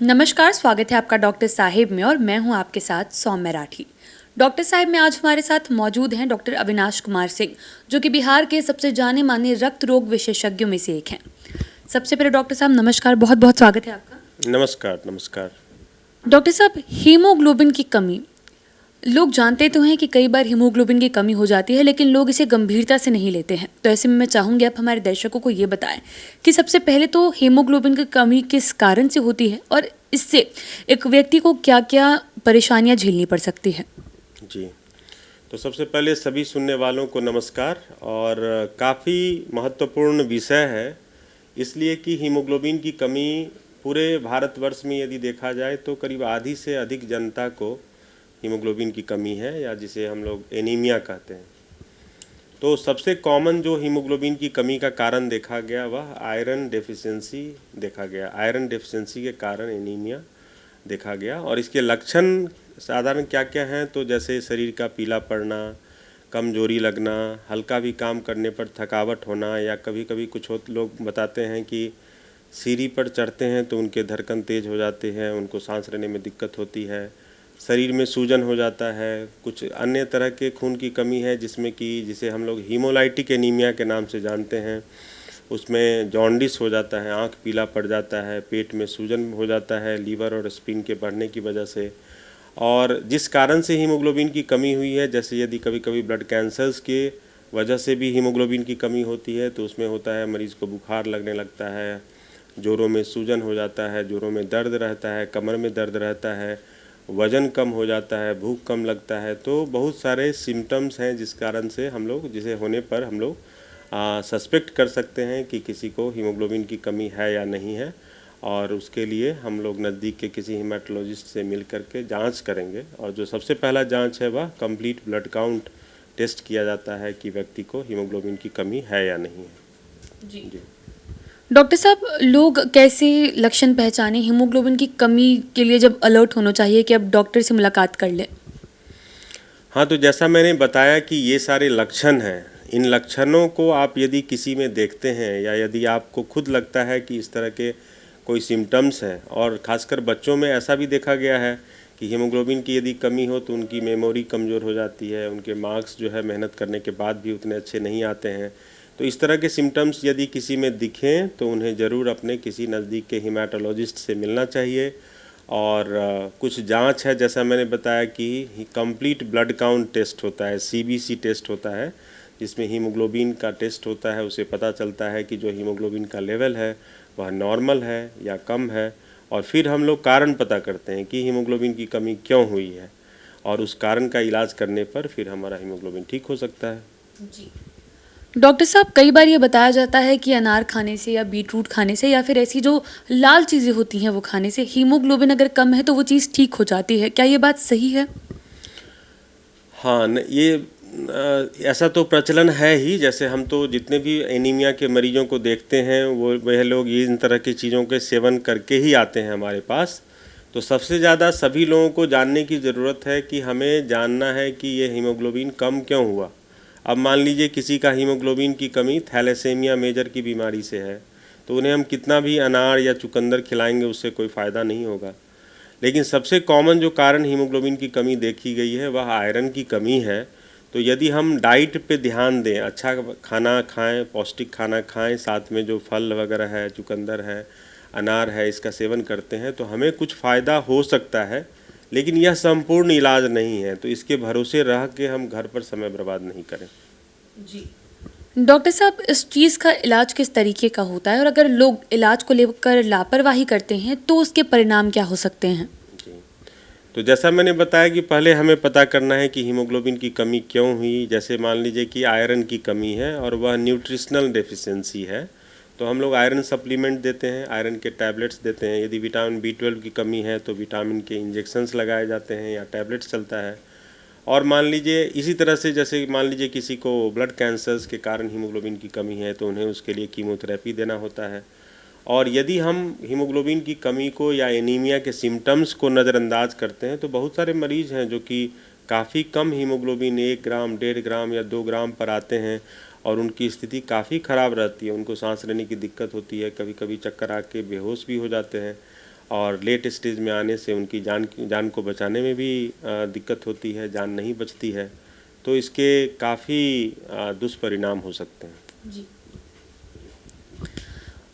नमस्कार, स्वागत है आपका डॉक्टर साहिब में और मैं हूं आपके साथ सौम्य राठी। डॉक्टर साहिब में आज हमारे साथ मौजूद हैं डॉक्टर अविनाश कुमार सिंह, जो कि बिहार के सबसे जाने माने रक्त रोग विशेषज्ञों में से एक हैं। सबसे पहले डॉक्टर साहब नमस्कार, बहुत बहुत स्वागत है आपका। नमस्कार नमस्कार। डॉक्टर साहब, हीमोग्लोबिन की कमी, लोग जानते तो हैं कि कई बार हीमोग्लोबिन की कमी हो जाती है, लेकिन लोग इसे गंभीरता से नहीं लेते हैं। तो ऐसे में मैं चाहूँगी आप हमारे दर्शकों को ये बताएं कि सबसे पहले तो हीमोग्लोबिन की कमी किस कारण से होती है और इससे एक व्यक्ति को क्या क्या परेशानियां झेलनी पड़ सकती है। जी, तो सबसे पहले सभी सुनने वालों को नमस्कार। और काफ़ी महत्वपूर्ण विषय है, इसलिए कि हीमोग्लोबिन की कमी पूरे भारतवर्ष में यदि देखा जाए तो करीब आधी से अधिक जनता को हीमोग्लोबिन की कमी है, या जिसे हम लोग एनीमिया कहते हैं। तो सबसे कॉमन जो हीमोग्लोबिन की कमी का कारण देखा गया वह आयरन डेफिशिएंसी देखा गया। आयरन डेफिशिएंसी के कारण एनीमिया देखा गया। और इसके लक्षण साधारण क्या क्या हैं, तो जैसे शरीर का पीला पड़ना, कमजोरी लगना, हल्का भी काम करने पर थकावट होना, या कभी कभी कुछ लोग बताते हैं कि सीढ़ी पर चढ़ते हैं तो उनके धड़कन तेज हो जाते हैं, उनको सांस लेने में दिक्कत होती है, शरीर में सूजन हो जाता है। कुछ अन्य तरह के खून की कमी है जिसमें कि जिसे हम लोग हीमोलाइटिक एनीमिया के नाम से जानते हैं, उसमें जॉन्डिस हो जाता है, आँख पीला पड़ जाता है, पेट में सूजन हो जाता है लीवर और स्प्लीन के बढ़ने की वजह से। और जिस कारण से हीमोग्लोबिन की कमी हुई है, जैसे यदि कभी कभी ब्लड कैंसर्स के वजह से भी हीमोग्लोबिन की कमी होती है, तो उसमें होता है मरीज़ को बुखार लगने लगता है, जोड़ों में सूजन हो जाता है, जोड़ों में दर्द रहता है, कमर में दर्द रहता है, वज़न कम हो जाता है, भूख कम लगता है। तो बहुत सारे सिम्टम्स हैं जिस कारण से हम लोग, जिसे होने पर हम लोग सस्पेक्ट कर सकते हैं कि किसी को हीमोग्लोबिन की कमी है या नहीं है। और उसके लिए हम लोग नज़दीक के किसी हीमेटोलॉजिस्ट से मिल करके जांच करेंगे। और जो सबसे पहला जांच है वह कंप्लीट ब्लड काउंट टेस्ट किया जाता है कि व्यक्ति को हीमोग्लोबिन की कमी है या नहीं है। जी डॉक्टर साहब, लोग कैसे लक्षण पहचाने हीमोग्लोबिन की कमी के लिए, जब अलर्ट होना चाहिए कि अब डॉक्टर से मुलाकात कर ले। हाँ, तो जैसा मैंने बताया कि ये सारे लक्षण हैं, इन लक्षणों को आप यदि किसी में देखते हैं या यदि आपको खुद लगता है कि इस तरह के कोई सिम्टम्स हैं, और ख़ासकर बच्चों में ऐसा भी देखा गया है कि हीमोग्लोबिन की यदि कमी हो तो उनकी मेमोरी कमज़ोर हो जाती है, उनके मार्क्स जो है मेहनत करने के बाद भी उतने अच्छे नहीं आते हैं। तो इस तरह के सिम्टम्स यदि किसी में दिखें तो उन्हें ज़रूर अपने किसी नज़दीक के हीमेटोलॉजिस्ट से मिलना चाहिए। और कुछ जांच है, जैसा मैंने बताया कि कंप्लीट ब्लड काउंट टेस्ट होता है, सीबीसी टेस्ट होता है, जिसमें हीमोग्लोबिन का टेस्ट होता है। उसे पता चलता है कि जो हीमोग्लोबिन का लेवल है वह नॉर्मल है या कम है। और फिर हम लोग कारण पता करते हैं कि हीमोग्लोबिन की कमी क्यों हुई है, और उस कारण का इलाज करने पर फिर हमारा हीमोग्लोबिन ठीक हो सकता है। जी डॉक्टर साहब, कई बार ये बताया जाता है कि अनार खाने से या बीटरूट खाने से या फिर ऐसी जो लाल चीज़ें होती हैं वो खाने से हीमोग्लोबिन अगर कम है तो वो चीज़ ठीक हो जाती है। क्या ये बात सही है? हाँ, ये ऐसा तो प्रचलन है ही। जैसे हम तो जितने भी एनीमिया के मरीजों को देखते हैं वह लोग ये इन तरह की चीज़ों के सेवन करके ही आते हैं हमारे पास। तो सबसे ज़्यादा सभी लोगों को जानने की ज़रूरत है कि हमें जानना है कि ये हीमोग्लोबिन कम क्यों हुआ। अब मान लीजिए किसी का हीमोग्लोबिन की कमी थैलेसेमिया मेजर की बीमारी से है, तो उन्हें हम कितना भी अनार या चुकंदर खिलाएंगे उससे कोई फ़ायदा नहीं होगा। लेकिन सबसे कॉमन जो कारण हीमोग्लोबिन की कमी देखी गई है वह आयरन की कमी है। तो यदि हम डाइट पे ध्यान दें, अच्छा खाना खाएं, पौष्टिक खाना खाएं, साथ में जो फल वगैरह है, चुकंदर है, अनार है, इसका सेवन करते हैं तो हमें कुछ फ़ायदा हो सकता है। लेकिन यह संपूर्ण इलाज नहीं है, तो इसके भरोसे रह के हम घर पर समय बर्बाद नहीं करें। जी डॉक्टर साहब, इस चीज़ का इलाज किस तरीके का होता है और अगर लोग इलाज को लेकर लापरवाही करते हैं तो उसके परिणाम क्या हो सकते हैं? जी, तो जैसा मैंने बताया कि पहले हमें पता करना है कि हीमोग्लोबिन की कमी क्यों हुई। जैसे मान लीजिए कि आयरन की कमी है और वह न्यूट्रिशनल डेफिशिएंसी है, तो हम लोग आयरन सप्लीमेंट देते हैं, आयरन के टैबलेट्स देते हैं। यदि विटामिन B12 की कमी है तो विटामिन के इंजेक्शंस लगाए जाते हैं या टैबलेट्स चलता है। और मान लीजिए इसी तरह से, जैसे मान लीजिए किसी को ब्लड कैंसर्स के कारण हीमोग्लोबिन की कमी है तो उन्हें उसके लिए कीमोथेरेपी देना होता है। और यदि हम हीमोग्लोबिन की कमी को या एनीमिया के सिम्टम्स को नज़रअंदाज करते हैं तो बहुत सारे मरीज़ हैं जो कि काफ़ी कम हीमोग्लोबिन 1 ग्राम, 1.5 ग्राम या 2 ग्राम पर आते हैं और उनकी स्थिति काफ़ी ख़राब रहती है। उनको सांस लेने की दिक्कत होती है, कभी कभी चक्कर आके बेहोश भी हो जाते हैं। और लेट स्टेज में आने से उनकी जान को बचाने में भी दिक्कत होती है, जान नहीं बचती है। तो इसके काफ़ी दुष्परिणाम हो सकते हैं। जी,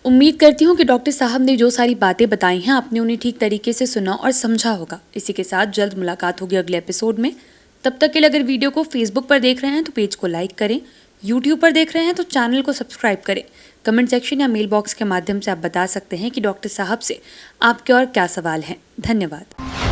उम्मीद करती हूँ कि डॉक्टर साहब ने जो सारी बातें बताई हैं आपने उन्हें ठीक तरीके से सुना और समझा होगा। इसी के साथ जल्द मुलाकात होगी अगले एपिसोड में। तब तक के लिए अगर वीडियो को फेसबुक पर देख रहे हैं तो पेज को लाइक करें, यूट्यूब पर देख रहे हैं तो चैनल को सब्सक्राइब करें। कमेंट सेक्शन या मेल बॉक्स के माध्यम से आप बता सकते हैं कि डॉक्टर साहब से आपके और क्या सवाल हैं। धन्यवाद।